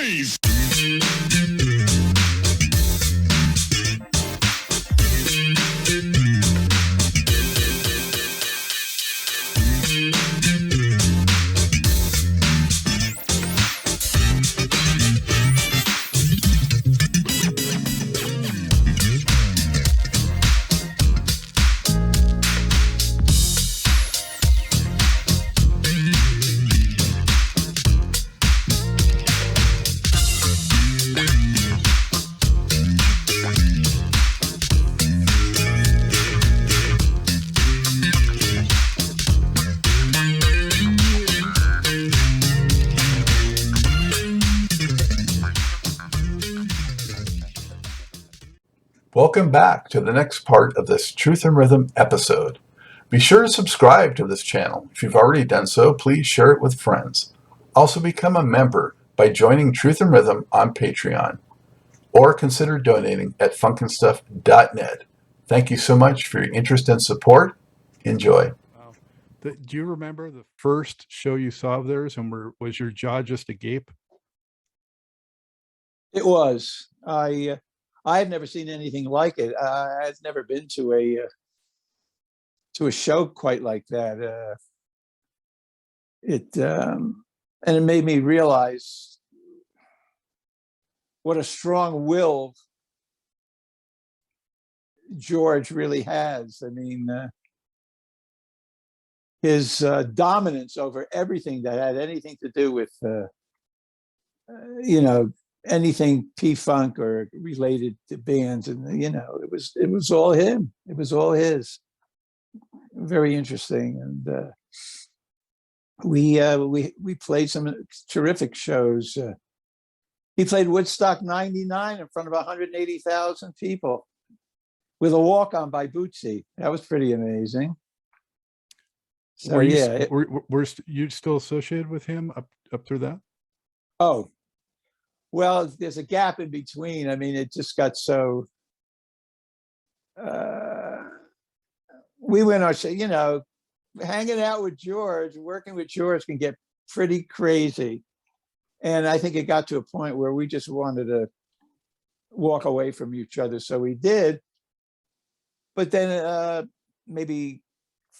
please. Welcome back to the next part of this Truth and Rhythm episode. Be sure to subscribe to this channel. If you've already done so, please share it with friends. Also become a member by joining Truth and Rhythm on Patreon, or consider donating at funkinstuff.net. Thank you so much for your interest and support. Enjoy. Wow. Do you remember the first show you saw of theirs, and was your jaw just agape? It was. I had never seen anything like it. I had never been to a show quite like that. And it made me realize what a strong will George really has. I mean, his dominance over everything that had anything to do with, anything P-Funk or related to bands, and it was all him. It was all his. Very interesting, and we played some terrific shows. He played Woodstock '99 in front of 180,000 people with a walk-on by Bootsy. That was pretty amazing. So were you still associated with him up through that? Oh. Well, there's a gap in between. I mean, it just got so. We went on, hanging out with George, working with George can get pretty crazy, and I think it got to a point where we just wanted to walk away from each other. So we did. But then, maybe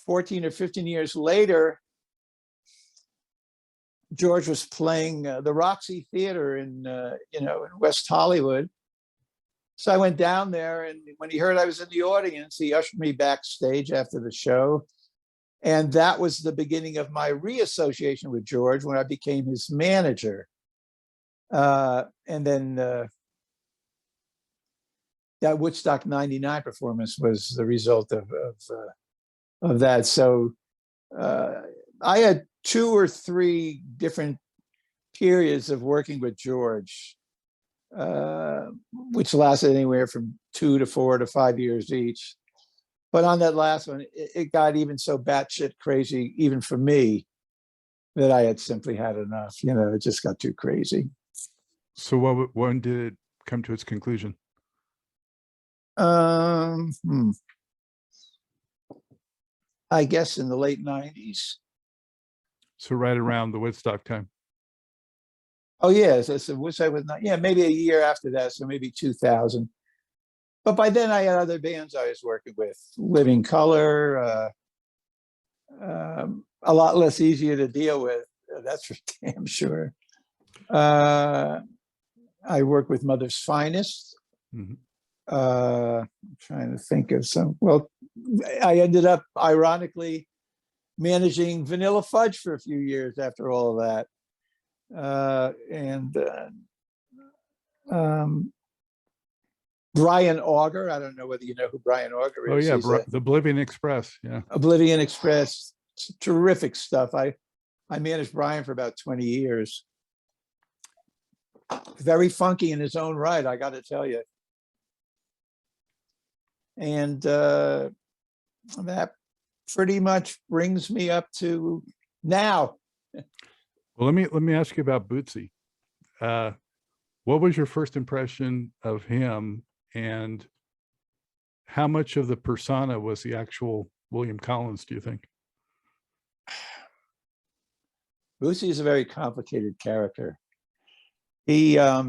14 or 15 years later, George was playing the Roxy Theater in West Hollywood. So I went down there, and when he heard I was in the audience, he ushered me backstage after the show. And that was the beginning of my reassociation with George when I became his manager. And then that Woodstock '99 performance was the result of that. So I had 2 or 3 different periods of working with George, which lasted anywhere from 2 to 4 to 5 years each. But on that last one, it got even so batshit crazy, even for me, that I had simply had enough. It just got too crazy. So when did it come to its conclusion? I guess in the late '90s. So right around the Woodstock time. Oh yeah, so Woodstock was not. Yeah, maybe a year after that, so maybe 2000. But by then I had other bands I was working with. Living Color, a lot less easier to deal with. That's for damn sure. I worked with Mother's Finest. Mm-hmm. I'm trying to think of some. Well, I ended up ironically managing Vanilla Fudge for a few years after all of that. Brian Auger, I don't know whether you know who Brian Auger is. Oh yeah, the Oblivion Express. Yeah, Oblivion Express, terrific stuff. I managed Brian for about 20 years. Very funky in his own right, I got to tell you. And that pretty much brings me up to now. Well, let me ask you about Bootsy. What was your first impression of him, and how much of the persona was the actual William Collins, do you think? Bootsy is a very complicated character. He, I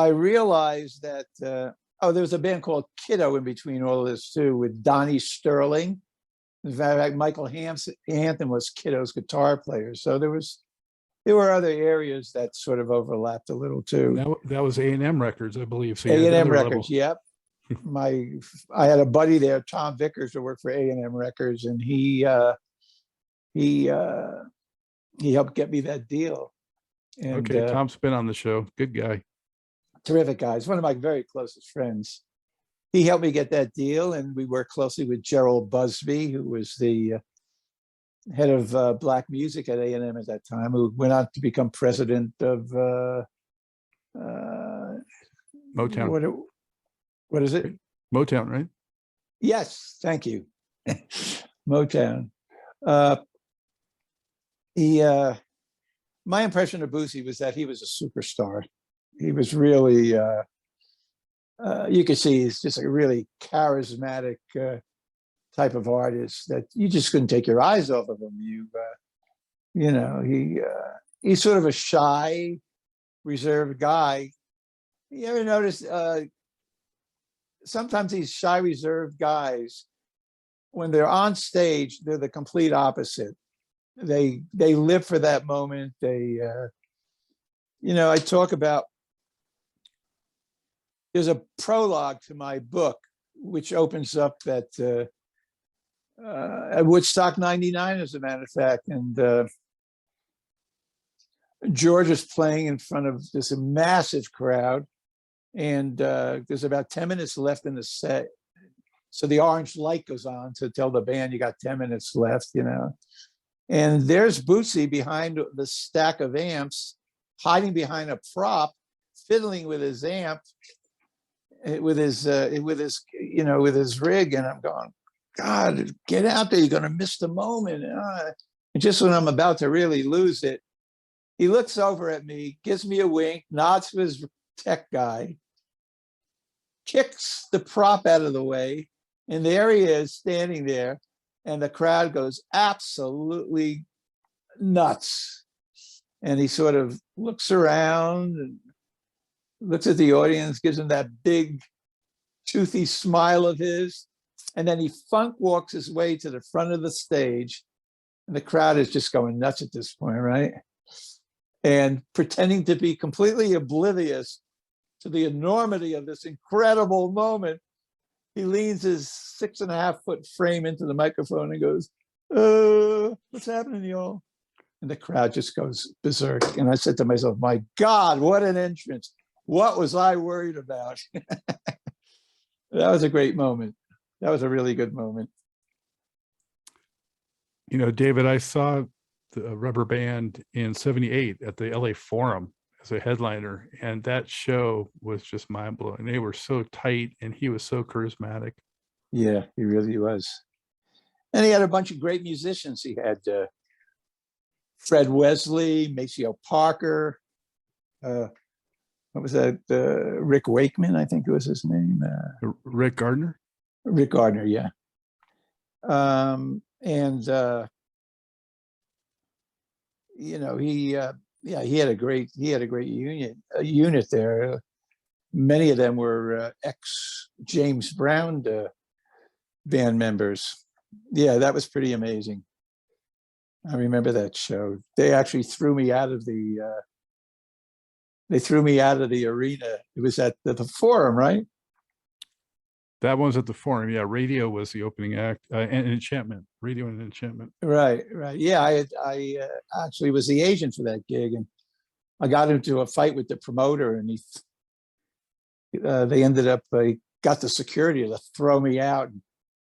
realized that, there was a band called Kiddo in between all of this too, with Donnie Sterling. In fact, Michael Hampton was Kiddo's guitar player. So there were other areas that sort of overlapped a little too. That was A&M Records, I believe. So you had A&M another Records, level. yep. I had a buddy there, Tom Vickers, who worked for A&M Records, and he helped get me that deal. And Okay, Tom's been on the show. Good guy. terrific guy. He's one of my very closest friends. He helped me get that deal, and we worked closely with Gerald Busby, who was the head of black music at A&M at that time, who went on to become president of Motown. What is it? Motown, right? Yes, thank you. Motown. My impression of Bootsy was that he was a superstar. He was really, you could see he's just a really charismatic type of artist that you just couldn't take your eyes off of him. He's sort of a shy, reserved guy. You ever notice sometimes these shy, reserved guys, when they're on stage, they're the complete opposite. They live for that moment. I talk about, there's a prologue to my book, which opens up at Woodstock 99, as a matter of fact. And George is playing in front of this massive crowd. And there's about 10 minutes left in the set. So the orange light goes on to tell the band you got 10 minutes left, And there's Bootsy behind the stack of amps, hiding behind a prop, fiddling with his amp, with his rig. And I'm going, God, get out there. You're going to miss the moment. And just when I'm about to really lose it, he looks over at me, gives me a wink, nods to his tech guy, kicks the prop out of the way. And there he is standing there. And the crowd goes absolutely nuts. And he sort of looks around and looks at the audience, gives him that big, toothy smile of his. And then he funk walks his way to the front of the stage. And the crowd is just going nuts at this point, right? And pretending to be completely oblivious to the enormity of this incredible moment, he leans his 6.5-foot frame into the microphone and goes, what's happening, y'all? And the crowd just goes berserk. And I said to myself, my God, what an entrance. What was I worried about? That was a great moment. That was a really good moment. David, I saw the Rubber Band in '78 at the LA Forum as a headliner, and that show was just mind-blowing. They were so tight, and he was so charismatic. Yeah, he really was. And he had a bunch of great musicians. He had Fred Wesley, Maceo Parker, what was that? Rick Wakeman, I think it was his name. Rick Gardner? Rick Gardner, yeah. He had a great unit there. Many of them were ex James Brown band members. Yeah, that was pretty amazing. I remember that show. They actually threw me out of the arena. It was at the Forum, right? That one was at the Forum. Yeah, Radio was the opening act, and Enchantment, Radio and Enchantment. Right. Yeah, I actually was the agent for that gig, and I got into a fight with the promoter, and they ended up got the security to throw me out. And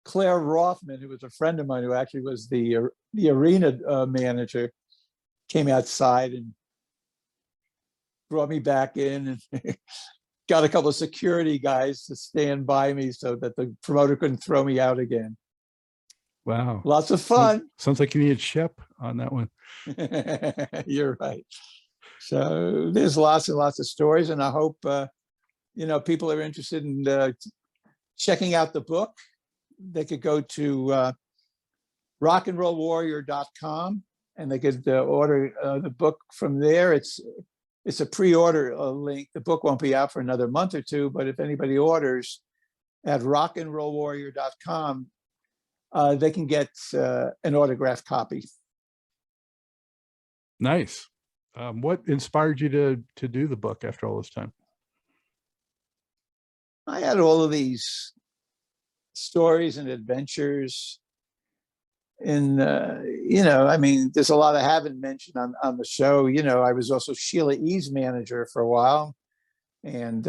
Claire Rothman, who was a friend of mine, who actually was the arena manager, came outside and brought me back in and got a couple of security guys to stand by me so that the promoter couldn't throw me out again. Wow. Lots of fun. Sounds like you needed Shep on that one. You're right. So there's lots and lots of stories, and I hope people are interested in checking out the book. They could go to rockandrollwarrior.com and they could order the book from there. It's a pre-order link. The book won't be out for another month or two, but if anybody orders at rockandrollwarrior.com, they can get an autographed copy. Nice. What inspired you to do the book after all this time? I had all of these stories and adventures. And, I mean, there's a lot I haven't mentioned on the show. I was also Sheila E's manager for a while, and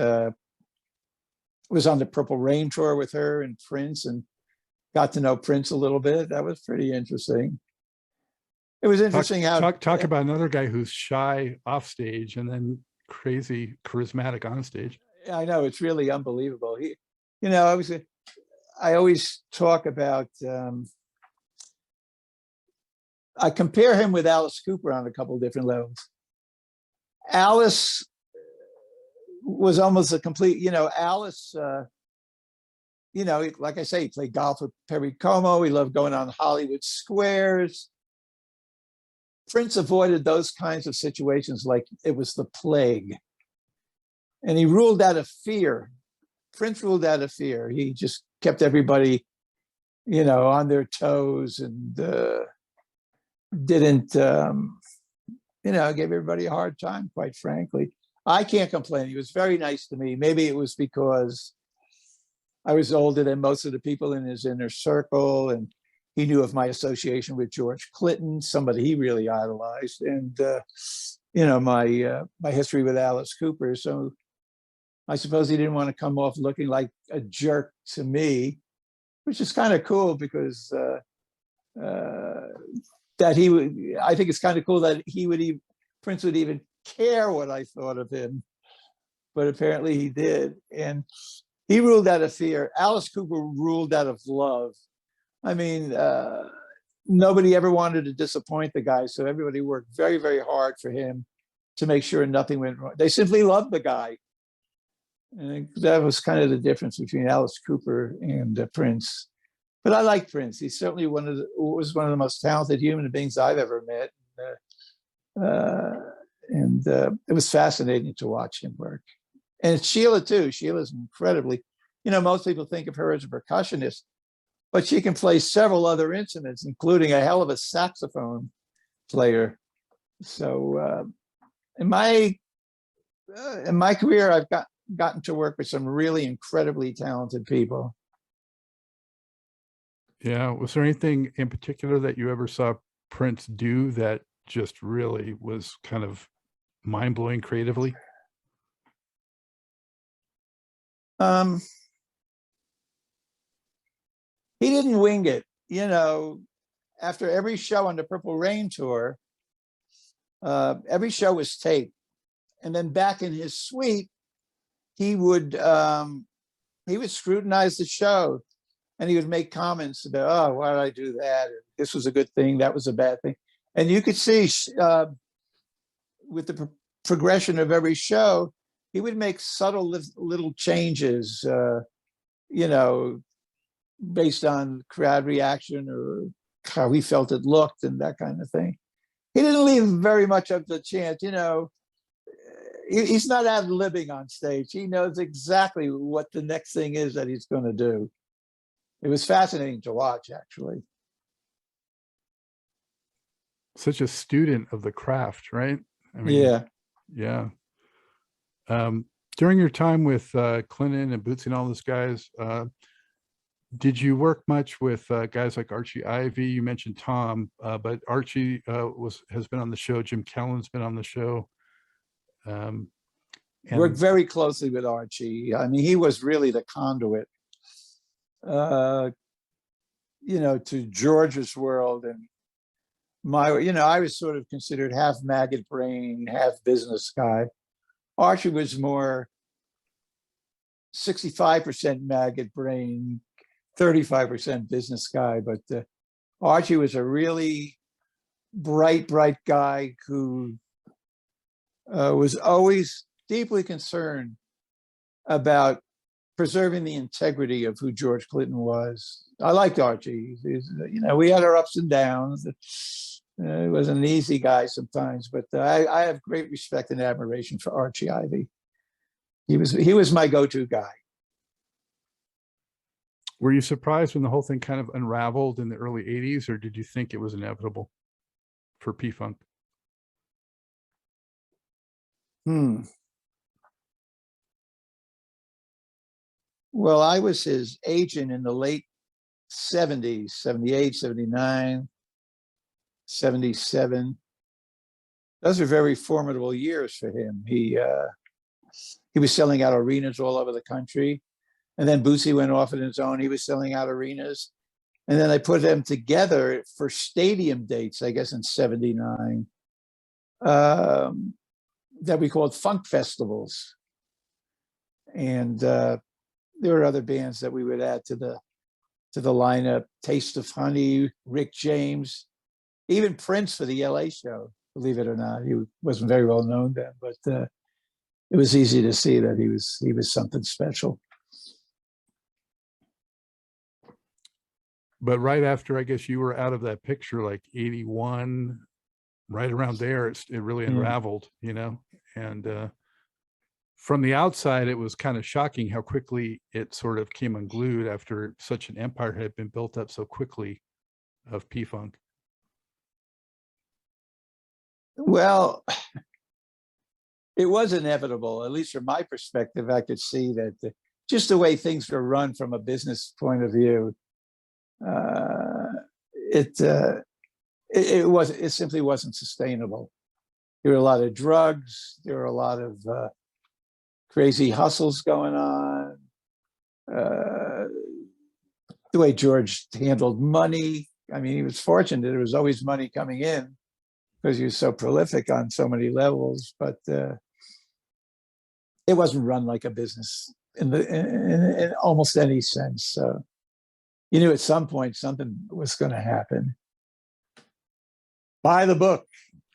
was on the Purple Rain tour with her and Prince, and got to know Prince a little bit. That was pretty interesting. It was interesting talk about another guy who's shy off stage and then crazy charismatic on stage. I know, it's really unbelievable. I always talk about, I compare him with Alice Cooper on a couple of different levels. Alice was almost a complete, Alice, like I say, he played golf with Perry Como. He loved going on Hollywood squares. Prince avoided those kinds of situations like it was the plague. And he ruled out of fear. Prince ruled out of fear. He just kept everybody, on their toes, and didn't, gave everybody a hard time, quite frankly. I can't complain. He was very nice to me. Maybe it was because I was older than most of the people in his inner circle, and he knew of my association with George Clinton, somebody he really idolized, and my history with Alice Cooper. So I suppose he didn't want to come off looking like a jerk to me, which is kind of cool, because that he would. I think it's kind of cool that Prince would even care what I thought of him, but apparently he did. And he ruled out of fear. Alice Cooper ruled out of love. I mean, nobody ever wanted to disappoint the guy, so everybody worked very, very hard for him to make sure nothing went wrong. They simply loved the guy. And that was kind of the difference between Alice Cooper and Prince. But I like Prince. He's certainly was one of the most talented human beings I've ever met. It was fascinating to watch him work. And Sheila too. Sheila's incredibly, most people think of her as a percussionist, but she can play several other instruments, including a hell of a saxophone player. So in my career, I've gotten to work with some really incredibly talented people. Yeah. Was there anything in particular that you ever saw Prince do that just really was kind of mind-blowing creatively? He didn't wing it. After every show on the Purple Rain tour, every show was taped. And then back in his suite, he would scrutinize the show, and he would make comments about, oh, why did I do that? This was a good thing, that was a bad thing. And you could see with the progression of every show, he would make subtle little changes, based on crowd reaction or how he felt it looked and that kind of thing. He didn't leave very much up to chance. He's not ad-libbing on stage. He knows exactly what the next thing is that he's going to do. It was fascinating to watch, actually. Such a student of the craft, right? I mean, yeah. During your time with Clinton and Bootsy and all those guys, did you work much with guys like Archie Ivy? You mentioned Tom, but Archie has been on the show. Jim Kellen's been on the show. Worked very closely with Archie. I mean, he was really the conduit, to George's world. And I was sort of considered half maggot brain, half business guy. Archie was more 65% maggot brain, 35% business guy. But Archie was a really bright guy who was always deeply concerned about preserving the integrity of who George Clinton was. I liked Archie. We had our ups and downs, He was an easy guy sometimes, but I have great respect and admiration for Archie Ivy. He was my go-to guy. Were you surprised when the whole thing kind of unraveled in the early 80s, or did you think it was inevitable for P-Funk? Well, I was his agent in the late 70s, 78, 79, 77. Those are very formidable years for him. He was selling out arenas all over the country. And then Bootsy went off on his own. He was selling out arenas. And then I put them together for stadium dates, I guess in 79, that we called funk festivals. And there were other bands that we would add to the lineup: Taste of Honey, Rick James, even Prince for the LA show, believe it or not. He wasn't very well known then, but it was easy to see that he was something special. But right after, I guess you were out of that picture, like 81, right around there, it really unraveled, you know? And from the outside, it was kind of shocking how quickly it sort of came unglued after such an empire had been built up so quickly of P-Funk. Well, it was inevitable, at least from my perspective. I could see that just the way things were run from a business point of view, it simply wasn't sustainable. There were a lot of drugs. There were a lot of crazy hustles going on. The way George handled money. I mean, he was fortunate. There was always money coming in because he was so prolific on so many levels, but it wasn't run like a business in almost any sense. So you knew at some point something was going to happen. Buy the book,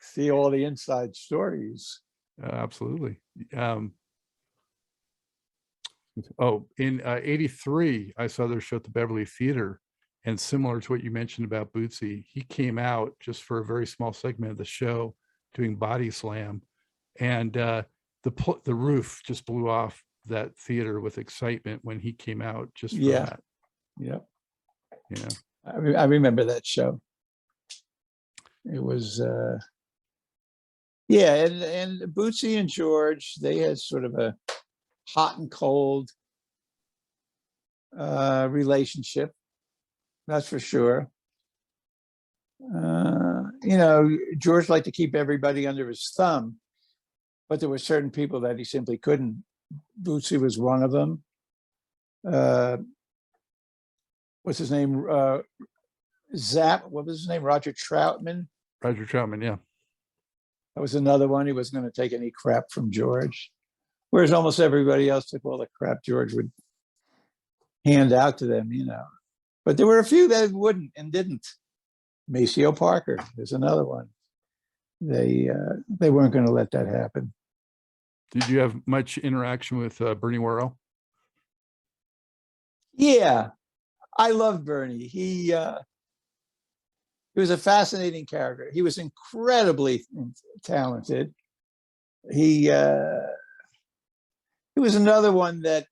see all the inside stories. Absolutely. In 83, I saw their show at the Beverly Theater, and similar to what you mentioned about Bootsy, he came out just for a very small segment of the show doing body slam, and the roof just blew off that theater with excitement when he came out just for that. Yeah. You know, I remember that show. It was and Bootsy and George, they had sort of a hot and cold relationship, that's for sure. George liked to keep everybody under his thumb, but there were certain people that he simply couldn't. Bootsy was one of them. What's his name? What was his name? Roger Troutman. Roger Troutman, yeah. That was another one. He wasn't going to take any crap from George, whereas almost everybody else took all the crap George would hand out to them, you know. But there were a few that wouldn't and didn't. Maceo Parker is another one. They weren't going to let that happen. Did you have much interaction with Bernie Worrell? Yeah, I love Bernie. He was a fascinating character. He was incredibly talented. He was another one that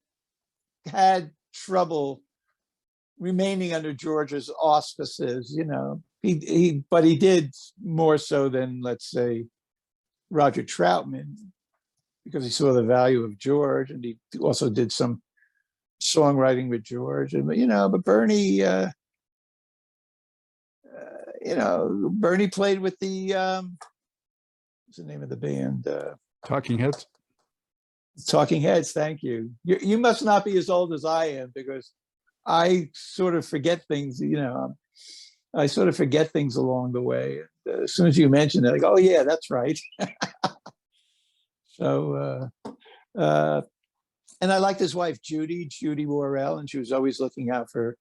had trouble remaining under George's auspices, you know. But he did more so than, let's say, Roger Troutman, because he saw the value of George, and he also did some songwriting with George. And but Bernie, Bernie played with the what's the name of the band? Talking Heads. Talking Heads. Thank you. You must not be as old as I am, because I sort of forget things. I sort of forget things along the way. As soon as you mention it, I go, "Oh yeah, that's right." So, and I liked his wife, Judy Worrell, and she was always looking out for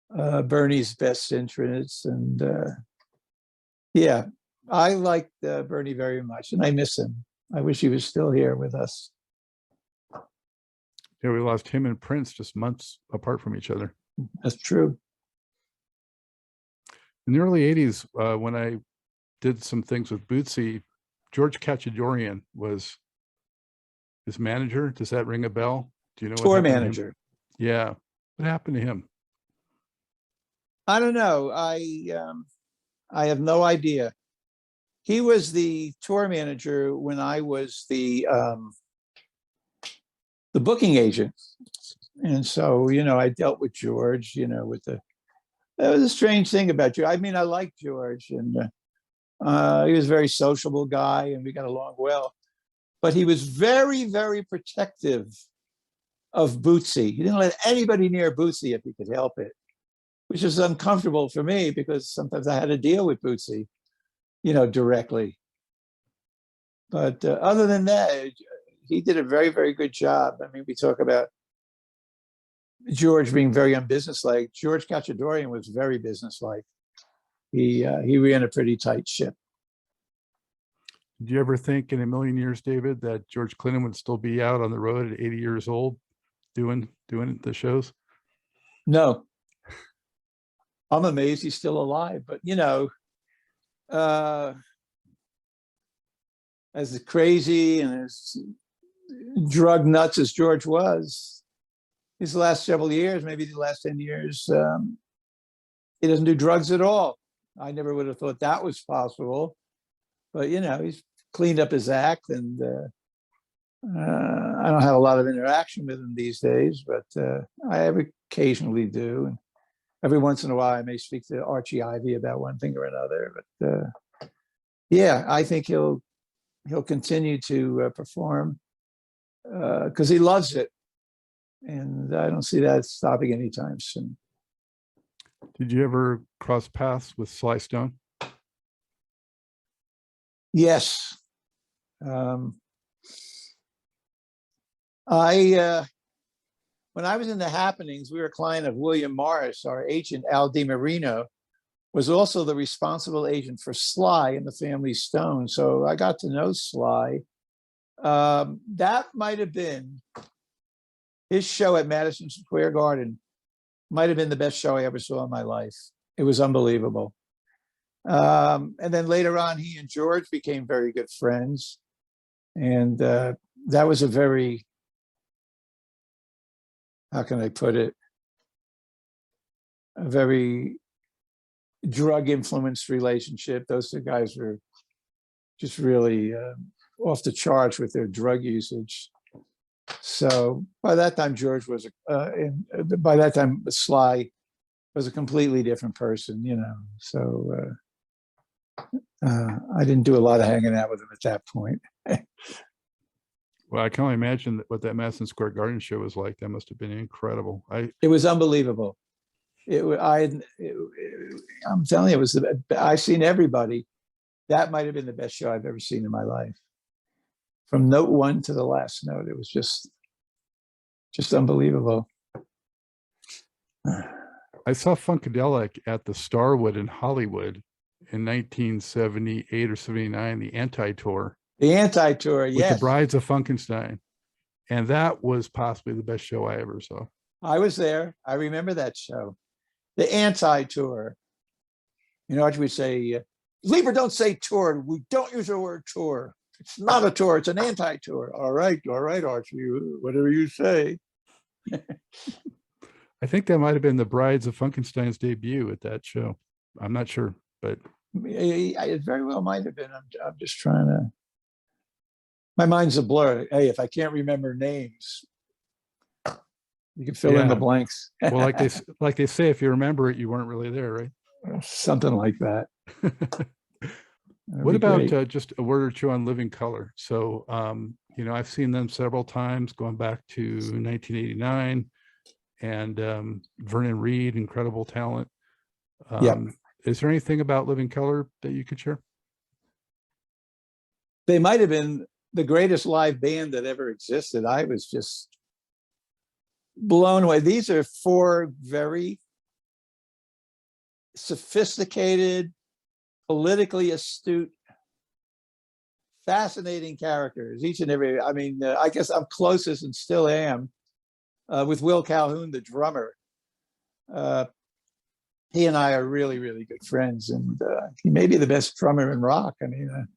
Bernie's best interests. And yeah, I liked Bernie very much, and I miss him. I wish he was still here with us. Yeah, we lost him and Prince just months apart from each other. That's true. In the early 80s, when I did some things with Bootsy. George Cachadorian was his manager. Does that ring a bell? Do you know what Tour happened to him? manager. Yeah. What happened to him? I don't know. I have no idea. He was the tour manager when I was the booking agent. And so, I dealt with George, that was a strange thing about George. I mean, I liked George, and he was a very sociable guy, and we got along well. But he was very, very protective of Bootsy. He didn't let anybody near Bootsy if he could help it, which is uncomfortable for me because sometimes I had to deal with Bootsy, directly. But other than that, he did a very, very good job. I mean, we talk about George being very unbusinesslike. George Cachadorian was very businesslike. He ran a pretty tight ship. Do you ever think in a million years, David, that George Clinton would still be out on the road at 80 years old doing the shows? No. I'm amazed he's still alive. But, as crazy and as drug nuts as George was, his last several years, maybe the last 10 years, he doesn't do drugs at all. I never would have thought that was possible. But, he's cleaned up his act, and I don't have a lot of interaction with him these days, but I occasionally do. And every once in a while, I may speak to Archie Ivy about one thing or another. But yeah, I think he'll continue to perform because he loves it. And I don't see that stopping anytime soon. Did you ever cross paths with Sly Stone? Yes. When I was in the happenings, we were a client of William Morris. Our agent, Al DiMarino, was also the responsible agent for Sly and the Family Stone. So I got to know Sly. That might have been his show at Madison Square Garden, might have been the best show I ever saw in my life. It was unbelievable. And then later on, he and George became very good friends. And that was a very, how can I put it? A very drug-influenced relationship. Those two guys were just really off the charts with their drug usage. So by that time, George was, by that time, Sly was a completely different person, So I didn't do a lot of hanging out with him at that point. Well, I can only imagine what that Madison Square Garden show was like. That must have been incredible. It was unbelievable. I'm telling you, it was I've seen everybody. That might have been the best show I've ever seen in my life. From note one to the last note, it was just unbelievable. I saw Funkadelic at the Starwood in Hollywood in 1978 or 79, the Anti-Tour. The Anti-Tour, yes. With the Brides of Funkenstein. And that was possibly the best show I ever saw. I was there. I remember that show. The Anti-Tour. Archie would say, Libert, don't say tour. We don't use the word tour. It's not a tour. It's an anti-tour. All right, Archie. Whatever you say. I think that might have been the Brides of Funkenstein's debut at that show. I'm not sure, but it very well might have been. I'm just trying to. My mind's a blur. Hey, if I can't remember names, you can fill in the blanks. Well, like they say, if you remember it, you weren't really there, right? Something like that. What about just a word or two on Living Color? So, I've seen them several times, going back to 1989, and Vernon Reid, incredible talent. Is there anything about Living Color that you could share? They might have been the greatest live band that ever existed. I was just blown away. These are four very sophisticated, politically astute, fascinating characters, each and every. I mean, I guess I'm closest and still am with Will Calhoun, the drummer. he and I are really, really good friends, and he may be the best drummer in rock. I mean,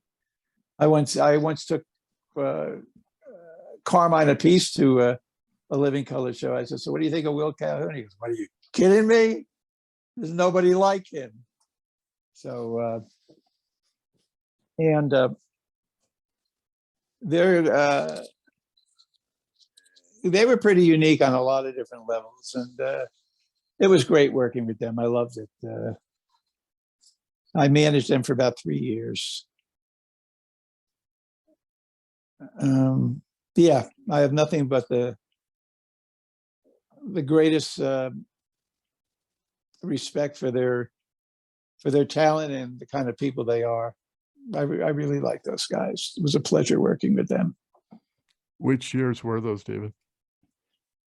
I once took Carmine Apiece to a Living Color show. I said, "So what do you think of Will Calhoun?" He goes, "What, are you kidding me? There's nobody like him." So and they were pretty unique on a lot of different levels, and it was great working with them. I loved it. I managed them for about 3 years. Yeah, I have nothing but the greatest respect for their talent and the kind of people they are. I really like those guys. It was a pleasure working with them. Which years were those, David?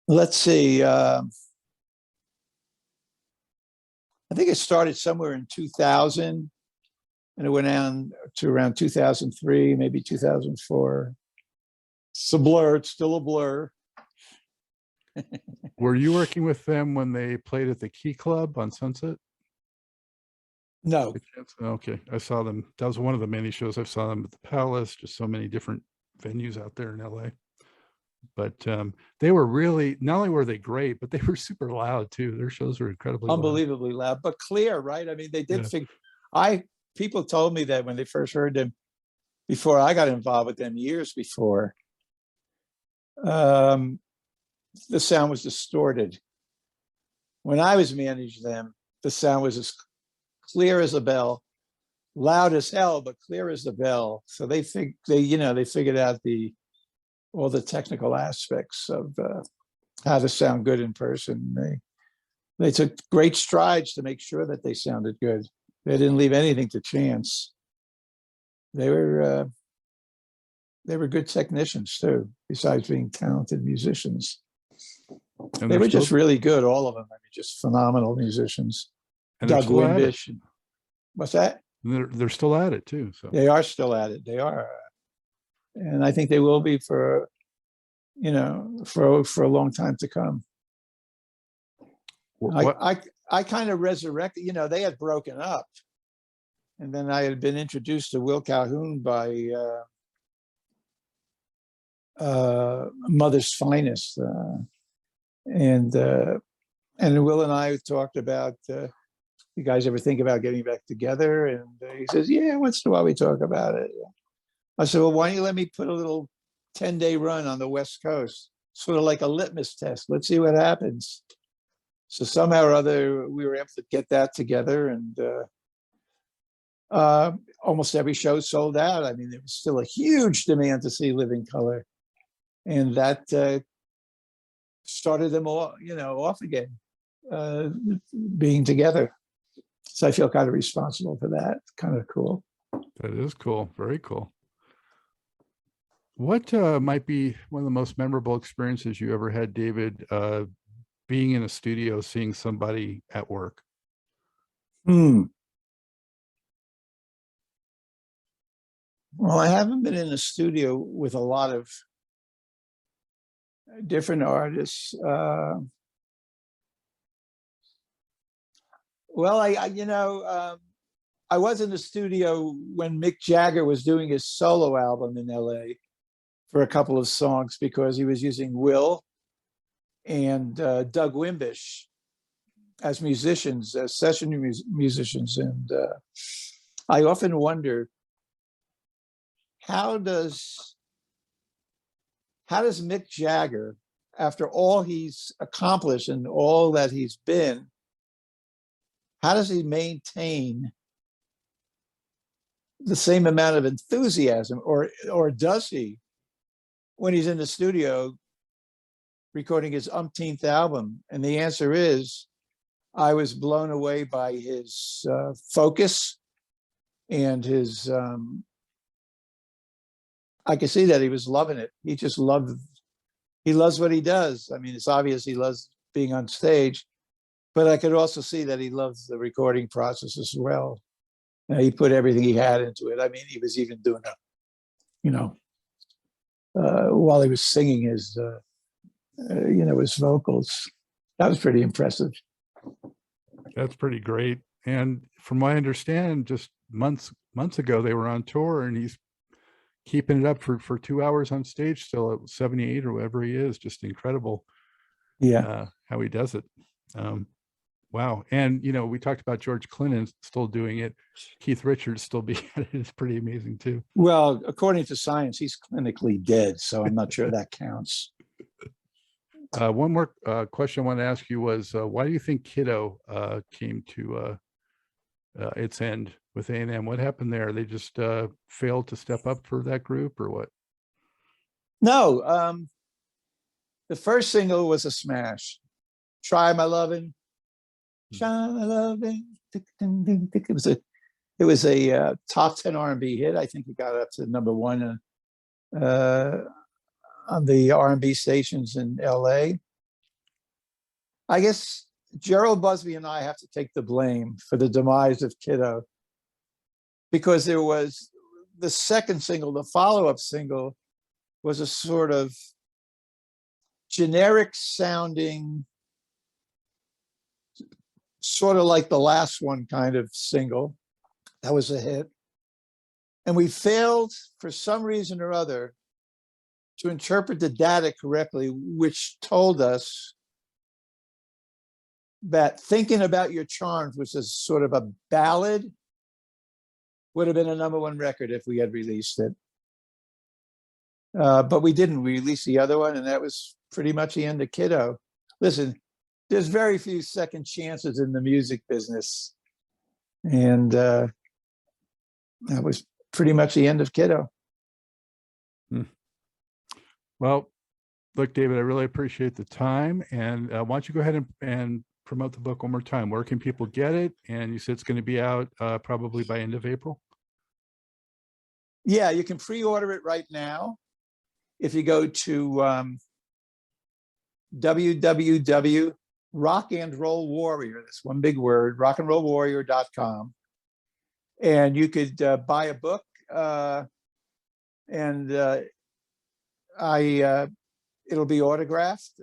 Let's see. I think it started somewhere in 2000, and it went on to around 2003, maybe 2004. It's a blur. It's still a blur. Were you working with them when they played at the Key Club on Sunset? No. Okay, I saw them. That was one of the many shows I saw them at the Palace. Just so many different venues out there in LA. But they were really, not only were they great, but they were super loud too. Their shows were incredibly unbelievably loud, but clear, right? I mean, they did think. People told me that when they first heard them, before I got involved with them years before, the sound was distorted. When I was managing them, the sound was as clear as a bell, loud as hell, but clear as the bell. So they figured out all the technical aspects of how to sound good in person. They took great strides to make sure that they sounded good. They didn't leave anything to chance. They were good technicians too, besides being talented musicians. And they were just really good, all of them. I mean, just phenomenal musicians. Doug Wimbish. What's that? They're still at it too. So they are still at it. They are, and I think they will be for a long time to come. I kind of resurrected. They had broken up, and then I had been introduced to Will Calhoun by Mother's Finest, and Will and I talked about, you guys ever think about getting back together? And he says, yeah, once in a while we talk about it. I said, well, why don't you let me put a little 10-day run on the West Coast, sort of like a litmus test. Let's see what happens. So somehow or other, we were able to get that together, and almost every show sold out. I mean, there was still a huge demand to see Living Color, and that started them all, off again, being together. So I feel kind of responsible for that. Kind of cool. That is cool. Very cool. What might be one of the most memorable experiences you ever had, David, being in a studio, seeing somebody at work? Well, I haven't been in a studio with a lot of different artists. Well, I was in the studio when Mick Jagger was doing his solo album in LA for a couple of songs, because he was using Will and Doug Wimbish as musicians, as session musicians. And I often wonder, how does Mick Jagger, after all he's accomplished and all that he's been, how does he maintain the same amount of enthusiasm, or does he, when he's in the studio recording his umpteenth album? And the answer is, I was blown away by his focus and his, I could see that he was loving it. He loves what he does. I mean, it's obvious he loves being on stage, but I could also see that he loves the recording process as well. He put everything he had into it. I mean, he was even doing while he was singing his, his vocals. That was pretty impressive. That's pretty great. And from what I understand, just months ago, they were on tour and he's keeping it up for 2 hours on stage still at 78 or whatever he is. Just incredible how he does it. Wow. And, you know, we talked about George Clinton still doing it. Keith Richards still being at it. It's pretty amazing too. Well, according to science, he's clinically dead, so I'm not sure that counts. One more question I want to ask you was, why do you think Kiddo came to its end with A&M? What happened there? They just failed to step up for that group, or what? No, the first single was a smash. Try My Lovin', Try My Lovin'. It was a top 10 R&B hit. I think it got up to #1 on the R&B stations in LA. I guess Gerald Busby and I have to take the blame for the demise of Kiddo, because there was the second single, the follow-up single, was a sort of generic sounding, sort of like the last one kind of single. That was a hit. And we failed for some reason or other to interpret the data correctly, which told us that Thinking About Your Charms, which is sort of a ballad, would have been a #1 record if we had released it. But we didn't. We released the other one, and that was pretty much the end of Kiddo. Listen, there's very few second chances in the music business. And that was pretty much the end of Kiddo. Well, look, David, I really appreciate the time. And why don't you go ahead and promote the book one more time? Where can people get it? And you said it's going to be out probably by end of April. Yeah, you can pre-order it right now. If you go to www.rockandrollwarrior, that's one big word, rockandrollwarrior.com. And you could buy a book, and it'll be autographed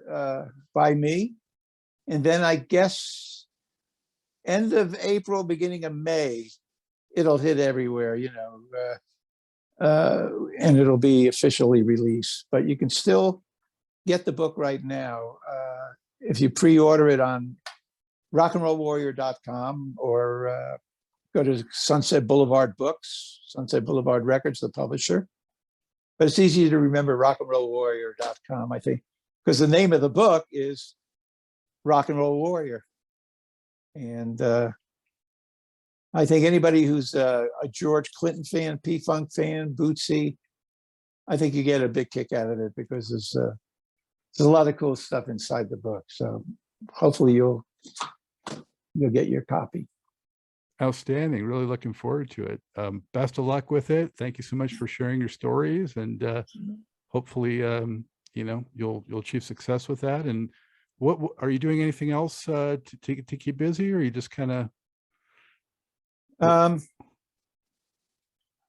by me. And then I guess end of April, beginning of May, it'll hit everywhere, you know, and it'll be officially released. But you can still get the book right now if you pre-order it on rockandrollwarrior.com, or go to Sunset Boulevard Books, Sunset Boulevard Records, the publisher. But it's easy to remember rockandrollwarrior.com, I think, because the name of the book is Rock and Roll Warrior. And I think anybody who's a George Clinton fan, P-Funk fan, Bootsy, I think you get a big kick out of it, because there's a lot of cool stuff inside the book. So hopefully you'll get your copy. Outstanding. Really looking forward to it. Best of luck with it. Thank you so much for sharing your stories, and hopefully, you know, you'll achieve success with that. And what are you doing? Anything else to keep busy, or are you just kind of?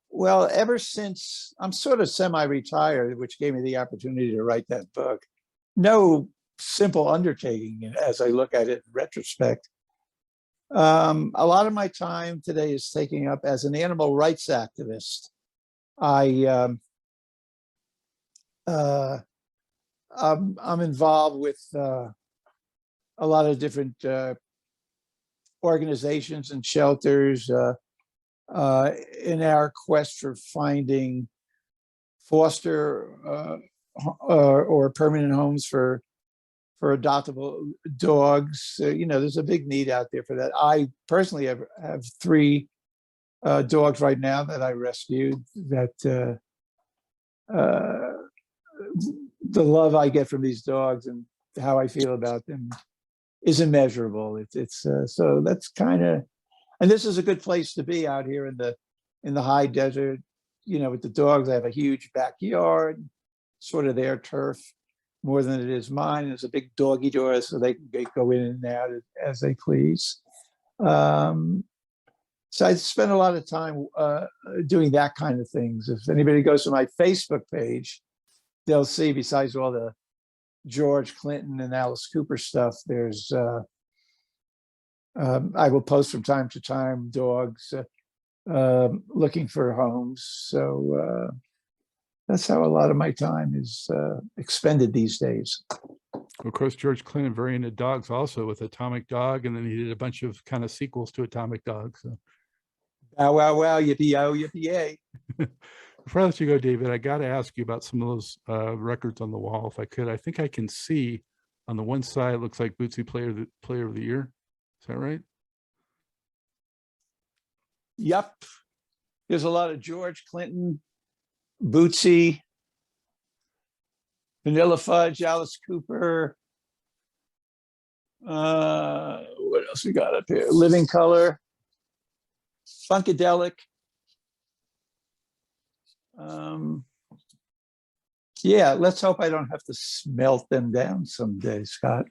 Well, ever since I'm sort of semi-retired, which gave me the opportunity to write that book, no simple undertaking as I look at it in retrospect. A lot of my time today is taking up as an animal rights activist. I'm involved with a lot of different organizations and shelters in our quest for finding foster or permanent homes for adoptable dogs. You know, there's a big need out there for that. I personally have 3 dogs right now that I rescued. That the love I get from these dogs and how I feel about them is immeasurable. It's so that's kind of, and this is a good place to be out here in the high desert. You know, with the dogs, I have a huge backyard, sort of their turf more than it is mine. There's a big doggy door, so they can go in and out as they please. So I spend a lot of time doing that kind of things. If anybody goes to my Facebook page, they'll see, besides all the George Clinton and Alice Cooper stuff, there's I will post from time to time dogs looking for homes. So that's how a lot of my time is expended these days. Of course, George Clinton very into dogs also with Atomic Dog, and then he did a bunch of kind of sequels to Atomic Dog. So Wow, wow, wow, yippee-oh, yippee-yay. before I let you go, David, I got to ask you about some of those records on the wall, if I could. I think I can see on the one side, it looks like Bootsy Player of the Year. Is that right? Yep. There's a lot of George Clinton, Bootsy, Vanilla Fudge, Alice Cooper. What else we got up here? Living Color, Funkadelic. Yeah, let's hope I don't have to smelt them down someday, Scott.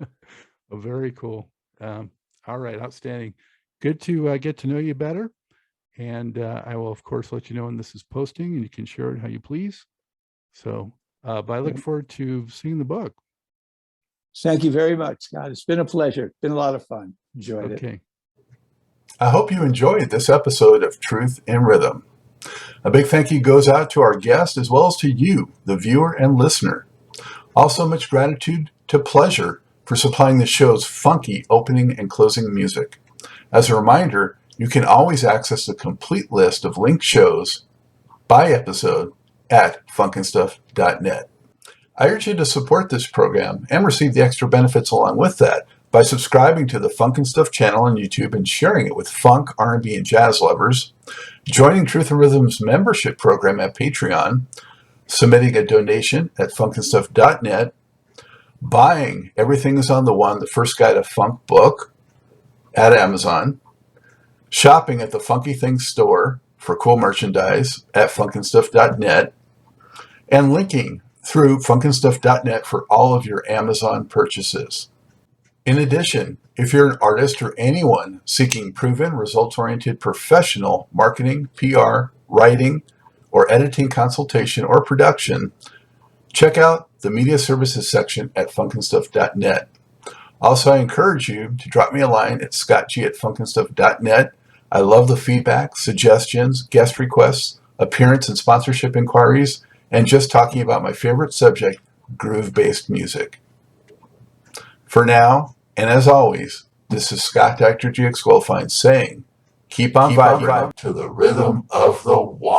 Oh, very cool. All right, outstanding. Good to get to know you better. And I will, of course, let you know when this is posting, and you can share it how you please. So, but I look forward to seeing the book. Thank you very much, Scott. It's been a pleasure. Been a lot of fun. Enjoyed it. Okay. I hope you enjoyed this episode of Truth in Rhythm. A big thank you goes out to our guest as well as to you, the viewer and listener. Also, much gratitude to Pleasure for supplying the show's funky opening and closing music. As a reminder, you can always access the complete list of linked shows by episode at funkandstuff.net. I urge you to support this program and receive the extra benefits along with that by subscribing to the Funk and Stuff channel on YouTube and sharing it with funk, R&B, and jazz lovers, joining Truth and Rhythm's membership program at Patreon, submitting a donation at funkandstuff.net, buying Everything is on the One, the First Guide to Funk book at Amazon, shopping at the Funky Things store for cool merchandise at funkandstuff.net, and linking through funkandstuff.net for all of your Amazon purchases. In addition, if you're an artist or anyone seeking proven, results-oriented professional marketing, PR, writing, or editing consultation or production, check out the media services section at funkandstuff.net. Also, I encourage you to drop me a line at scottg@funkandstuff.net. I love the feedback, suggestions, guest requests, appearance and sponsorship inquiries, and just talking about my favorite subject, groove-based music. For now, and as always, this is Scott Dr. GX Goldfine saying, keep on vibing to the rhythm of the one.